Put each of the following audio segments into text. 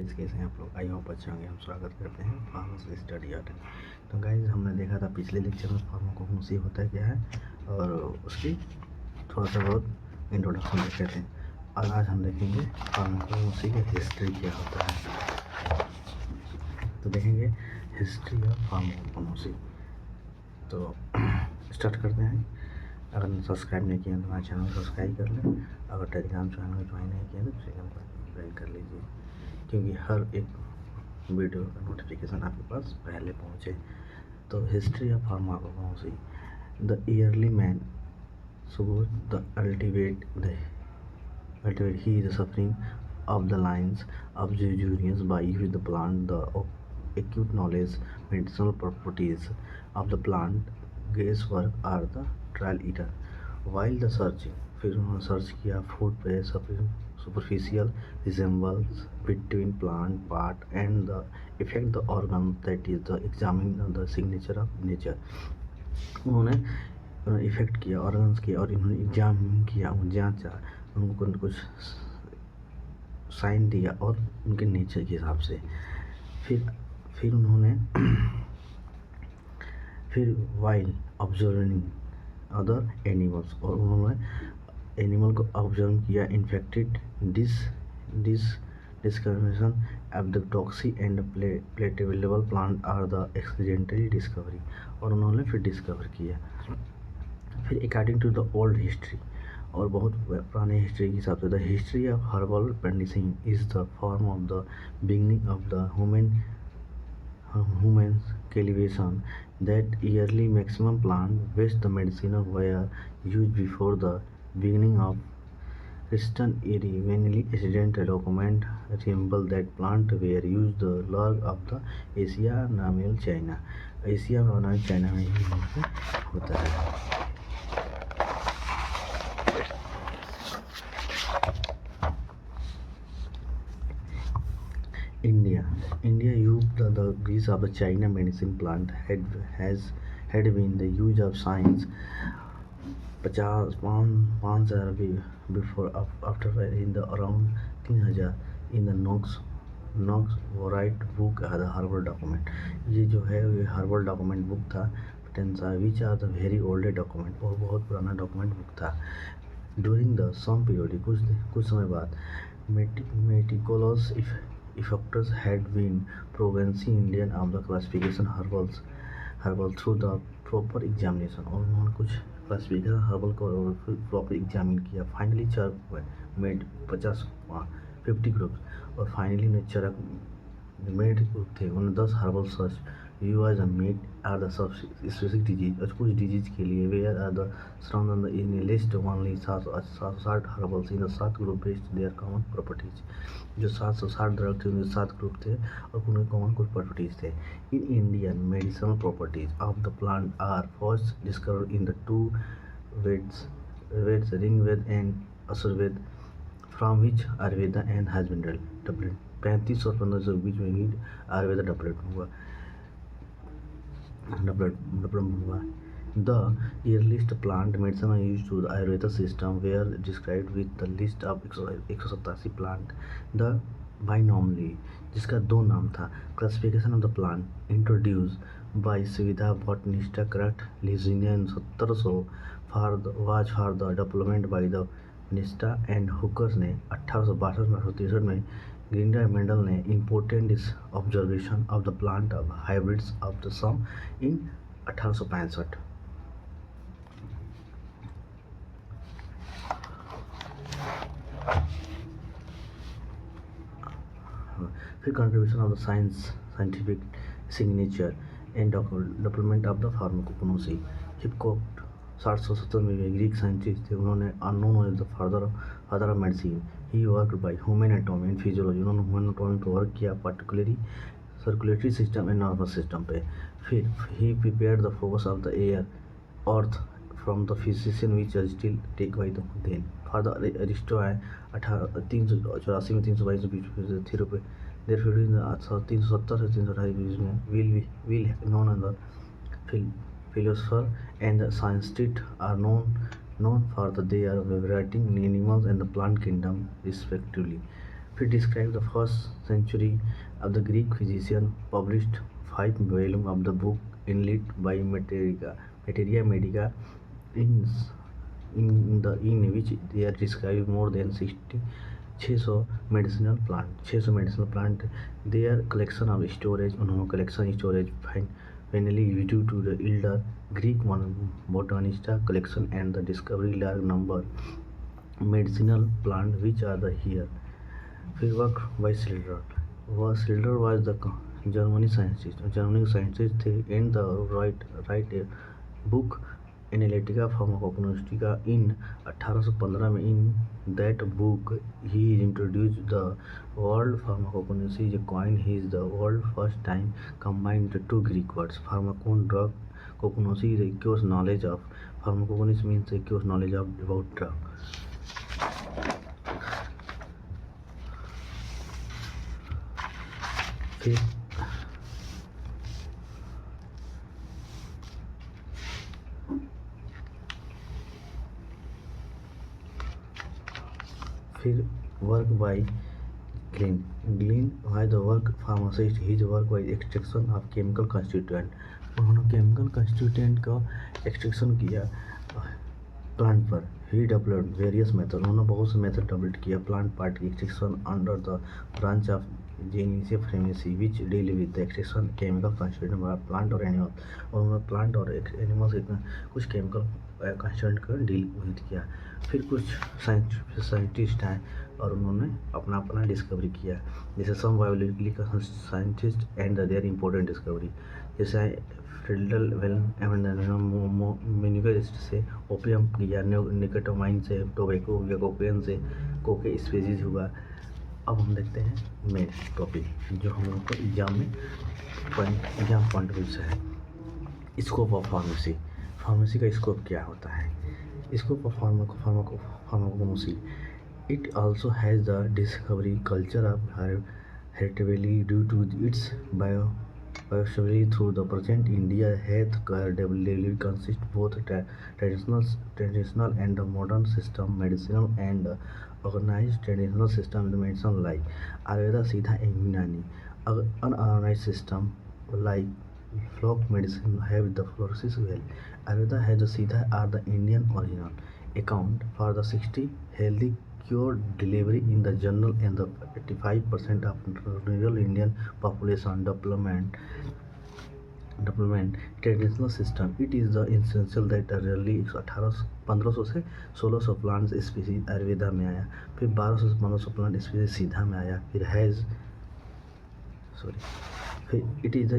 Guys कैसे हैं आप लोग? आई होप अच्छे होंगे। हम स्वागत करते हैं फार्मेसी स्टडी आर्ट। तो गाइज हमने देखा था पिछले लेक्चर में फार्माकोग्नोसी होता है क्या है और उसकी थोड़ा सा बहुत इंट्रोडक्शन देखे थे। और आज हम देखेंगे फार्माकोग्नोसी की हिस्ट्री क्या होता है। तो देखेंगे हिस्ट्री ऑफ फार्माकोग्नोसी। तो स्टार्ट करते हैं। अगर सब्सक्राइब नहीं किया तो हमारे चैनल को सब्सक्राइब कर लें। अगर टेलीग्राम चैनल को ज्वाइन नहीं किया तो चैनल को ज्वाइन कर लीजिए, क्योंकि हर एक वीडियो का नोटिफिकेशन आपके पास पहले पहुंचे। तो history of pharmacognosy, the yearly man shows the ultimate he is suffering of the lines of the genius by using the plant the acute knowledge medicinal properties of the plant guesswork are the trial eater while the searching। फिर उन्होंने search किया food पे superficial resemblance between plant part and the effect the organ that is the examining the signature of nature। उन्होंने effect किया organs किया और इन्होंने exam किया, जांचा, उनको कुछ साइन दिया और उनके नेचर के हिसाब से। फिर उन्होंने फिर वाइल ऑब्जर्विंग अदर एनिमल्स, और उन्होंने एनिमल को ऑब्जर्व किया infected discrimination of the toxic and palatable plant are the accidentally discovery, और उन्होंने फिर डिस्कवर किया। फिर according to the old history, और बहुत पुराने हिस्ट्री के हिसाब से, the history of herbal medicine is the form of the beginning of the human cultivation that yearly maximum plant waste the medicine were used before the beginning of Christian era. Many ancient documents resemble that plant were used the log of the Asia Minor China। Asia में China में ही होता है। India used the grease of the China medicine plant had been the use of science 5,000 before after in the around 3000 in the Knox Wright book the Harvard document। ये जो है ये Harvard document book था, which are the very old document, और बहुत पुराना document book था। During the some period कुछ समय बाद meticulous effectors had been progressing Indian of the classification herbal through the proper examination, और उन्होंने कुछ क्लासिफिकेशन हर्बल को प्रॉपर एग्जामिन किया। फाइनली चरक मेड 50 ग्रुप्स, और फाइनली उन्हें चरक मेड ग्रुप थे। उन्होंने 10 herbal search use made are the specific disease, और कुछ डिजीज के लिए where are the surround in list only 760 herbals in the 7 group based their common properties. जो 760 ड्रग थे उनके 7 ग्रुप थे और उनके कॉमन कुछ प्रॉपर्टीज थे। In Indian medicinal properties of the plant are first discovered in the 2 Vedas Rigveda and Asurveda, from which Ayurveda and has been developed. 35 और 1500 के बीच में ही आयुर्वेदा डेवलप हुआ। The earliest plant medicine used to the Ayurveda system were described with the list of 187 plant। The binomially, जिसका 2 नाम था, classification of the plant introduced by Svidha botanista Krat Lizenia in 1700 was for the development by the Nista and Hookers ने 1862-1863 में grinder Mendel ने important observation of the plant of hybrids of the some in 1865। फिर contribution of the scientific signature and development of the pharmacognosy. हिपकोट 770 में Greek scientist थे। उन्होंने unknown as the father of medicine. He work by human anatomy and physiology. उन्होंने human anatomy पर work किया, particularly circulatory system and nervous system पे। फिर he prepared the focus of the air earth from the physician which are still take by the then. Father अरिस्टो है 384 में 322 के बीच theory देर 370 से 328 के बीच में will known as the philosopher and the scientist are known for their writing in animals and the plant kingdom respectively। फिर describe the first century of the Greek physician, published 5 volume of the book इनलिट by materia medica in in which they are described more than 600 medicinal plant their collection of storage, उन्होंने collection storage finally due to the elder Greek botanista collection and the discovery large number medicinal plant which are the here. फिर work by सिल्डर was the Germany scientist थे and the write a book Analytica Pharmacognostica in 1815 में. In that book he introduced the word pharmacognosy, a coin he is the world first time combined the two Greek words pharmakon drug. Cognosy is acute knowledge of pharmacognosy means acute knowledge of about drug. फिर work by ग्लीन was the work pharmacist his work was extraction of chemical constituent. उन्होंने chemical constituent का extraction किया plant पर. He developed various method, उन्होंने बहुत से method develop किया प्लांट पार्ट की extraction under the branch of जेनेसिया pharmacy which deal with the extraction chemical constituent by plant और एनिमल. और उन्होंने प्लांट और एनिमल्स के कुछ केमिकल कंस्टिट्यूएंट का डील किया. फिर कुछ साइंटिस्ट हैं और उन्होंने अपना अपना डिस्कवरी किया, जैसे some biological scientist and their important discovery, जैसे फ्रिडल वेलमेनिकलिस्ट से ओपियम या निकोटामाइन से टोबैको या कोकेन से कोके स्पीसीज हुआ. अब हम देखते हैं मेन टॉपिक जो हम लोग को एग्जाम पॉइंट ऑफ व्यू से है. स्कोप ऑफ फार्मेसी का स्कोप क्या होता है? Scope of फार्माकोगनोसी. It also has the discovery culture of heritability due to its biostability through the present India health care delivery consists both traditional and the modern system medicinal and organized traditional system in the medicine like Ayurveda, Siddha and Unani. Unorganized system like folk medicine have the flourishes well. Ayurveda has the Siddha are the Indian original account for the 60 healthy cure delivery in the journal and the 85% of rural Indian population development traditional system. It is the essential that really 1500 से 1600 plant species Ayurveda में आया, फिर 1200 से 1500 plant species सीधा में आया, फिर it is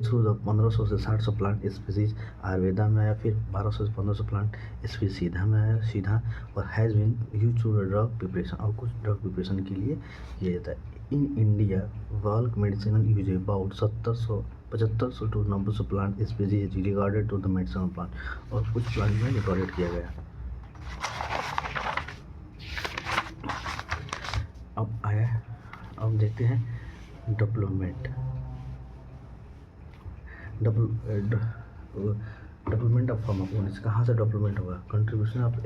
through the 1500 से 700 प्लांट स्पीसीज आयुर्वेदा में आया, फिर 1200 से 1500 प्लांट स्पीसीज सीधा और has been use to drug preparation, और कुछ ड्रग प्रिपरेशन के लिए किया जाता है. In India bulk medicinal use about 7500 to 900 plant species regarded to the medicinal plant, और कुछ प्लांट में रिकॉर्डेड किया गया. अब देखते हैं डेवलपमेंट ऑफ फार्माकोगनोसी. कहाँ से डेवलपमेंट होगा? Contribution of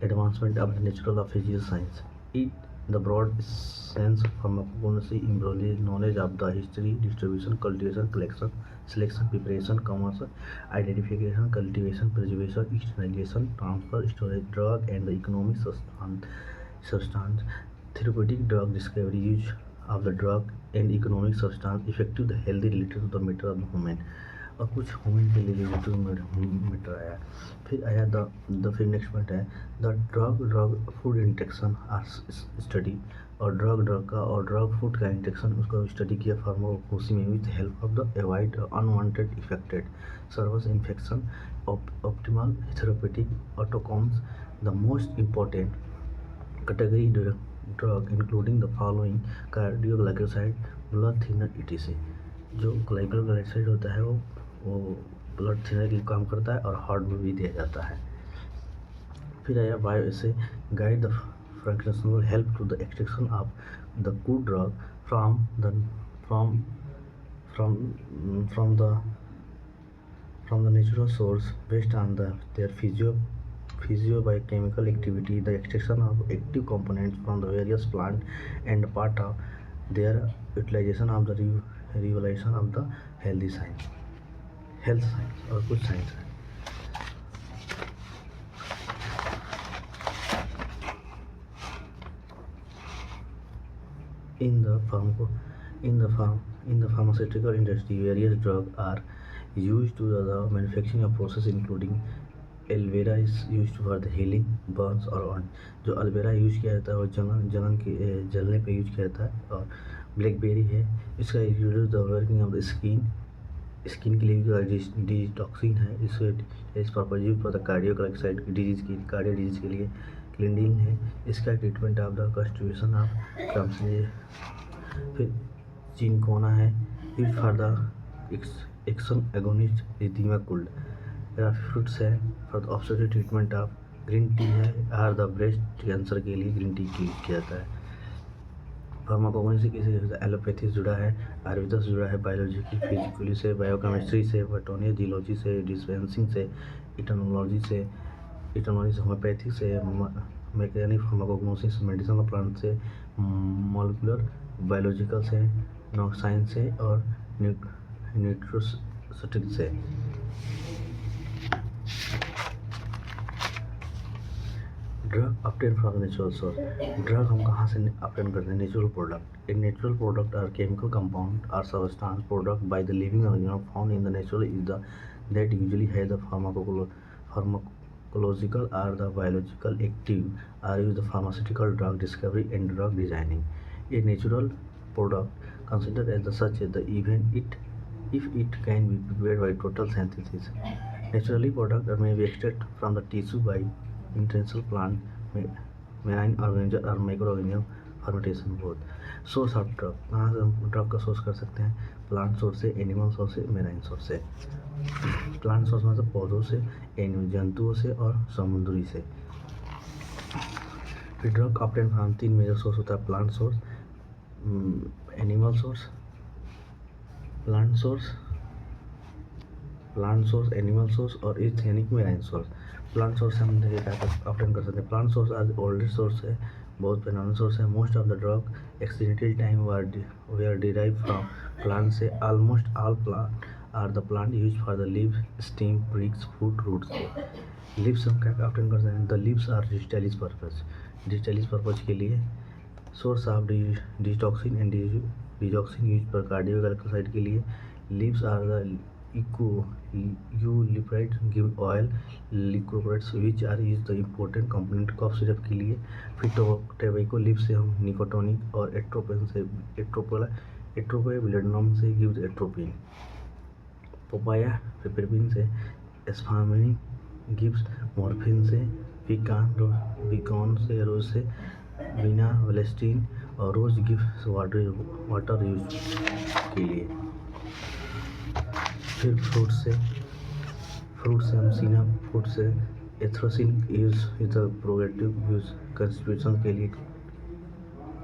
advancement of the natural of physical science. It the broad sense pharmacognosy improves knowledge of the history, distribution, cultivation, collection, selection, preparation, commerce, identification, cultivation, preservation, externalization, transfer, storage, drug and the economic substance, therapeutic drug discovery, use of the drug and economic substance, effective the healthy related to the matter of the human, और कुछ human के लिए related matter आया. फिर आया फिर next point है the drug food interaction are study, और ड्रग फूड का इंट्रैक्शन उसका स्टडी किया फार्माकोगनोसी में with help of the avoid unwanted effected serves infection, optimal therapeutic outcomes. The most important category drug including the following cardioglycoside, blood thinner etc. जो glycoside होता है वो blood thinner की काम करता है और हार्ट में भी दिया जाता है. फिर आया bioassay guide the fractional help to the extraction of the good drug from the natural source based on their physiobiochemical activity, the extraction of active components from the various plant and part of their utilization of the revelation of the health science और कुछ science है। In the pharmaceutical industry, various drugs are used to the manufacturing of process including aloe vera is use for the hailing Burns और जो aloe vera use किया जाता है और जलने पे यूज किया जाता है। और ब्लैकबेरी है, इसका reduce the working of the skin के लिए डिटॉक्सिन है, इस purpose use for the cardioside disease के लिए क्लिंडिन है, इसका treatment of the constitution of cramps. फिर चिनकोना है, use for the action agonist रिदीमा कुल्ड। फ्रूट्स है for the obstetric treatment of. Green tea है आर द ब्रेस्ट कैंसर के लिए ग्रीन टी किया जाता है। फार्माकोगनी से किसी एलोपैथी से जुड़ा है, आयुर्वेद से जुड़ा है, बायोलॉजिकल फिजिकली से, बायोकेमिस्ट्री से, बॉटनी से, डिस्पेंसिंग से, इटर्नोलॉजी से, होम्योपैथी से, मैकेनिक फार्माकोग्नोसिस मेडिसिनल प्लांट से, मॉलिक्यूलर बायोलॉजिकल से, साइंस से और न्यूट्रोस्टिक से। Drug obtain from natural source. Drug हम कहाँ से ऑब्टेन करते हैं? Natural product. In natural product are chemical compound are substance product by the living organism found in the natural is the that usually has the pharmacological are the biological active are use the pharmaceutical drug discovery and drug designing. A natural product considered as such the even it if it can be prepared by total synthesis. Naturally, products may be extracted from the tissue by intensive plant, marine organism or microorganism fermentation both. Source of drug, कहाँ से हम drug का source कर सकते हैं? Plant source से, animal source से, marine source से। प्लांट सोर्स मतलब पौधों से, जंतुओं से और समुद्री से। फिर drug obtain from 3 major source होता है: plant source, animal source, animal source और इथेनिक मेराइन सोर्स। प्लांट सोर्स से हम क्या ऑब्टेन कर सकते हैं? प्लांट सोर्स आज ओल्डेस्ट सोर्स है, बहुत पुराना सोर्स है। Most of the drug accidental time they are derive from plant से। Almost all plant are the plant use for the leaves, stem, bricks, food, roots. Leaves हम क्या obtain कर सकते हैं? The leaves are digitalis purpose के लिए। Source of digitoxin and digoxin use पर cardioside के लिए। लीव्स आर द यूलिप्राइड गिव ऑयल लिक्रोप्राइड्स which are is the important component cough syrup के लिए। फिर टोबैको लीव्स से हम निकोटोनिक और एट्रोपिन से एट्रोपेविलेडनम से गिव्स एट्रोपिन। पपाया पेपरबिन से एस्फामिन गिव्स मॉर्फिन से। पिकॉन से रोज से बिना वेलेस्टीन और रोज गिव्स वाटर यूज के लिए। फिर फ्रूट से हम सीना फ्रूट से एथ्रोसिन use is the purgative use constitution के लिए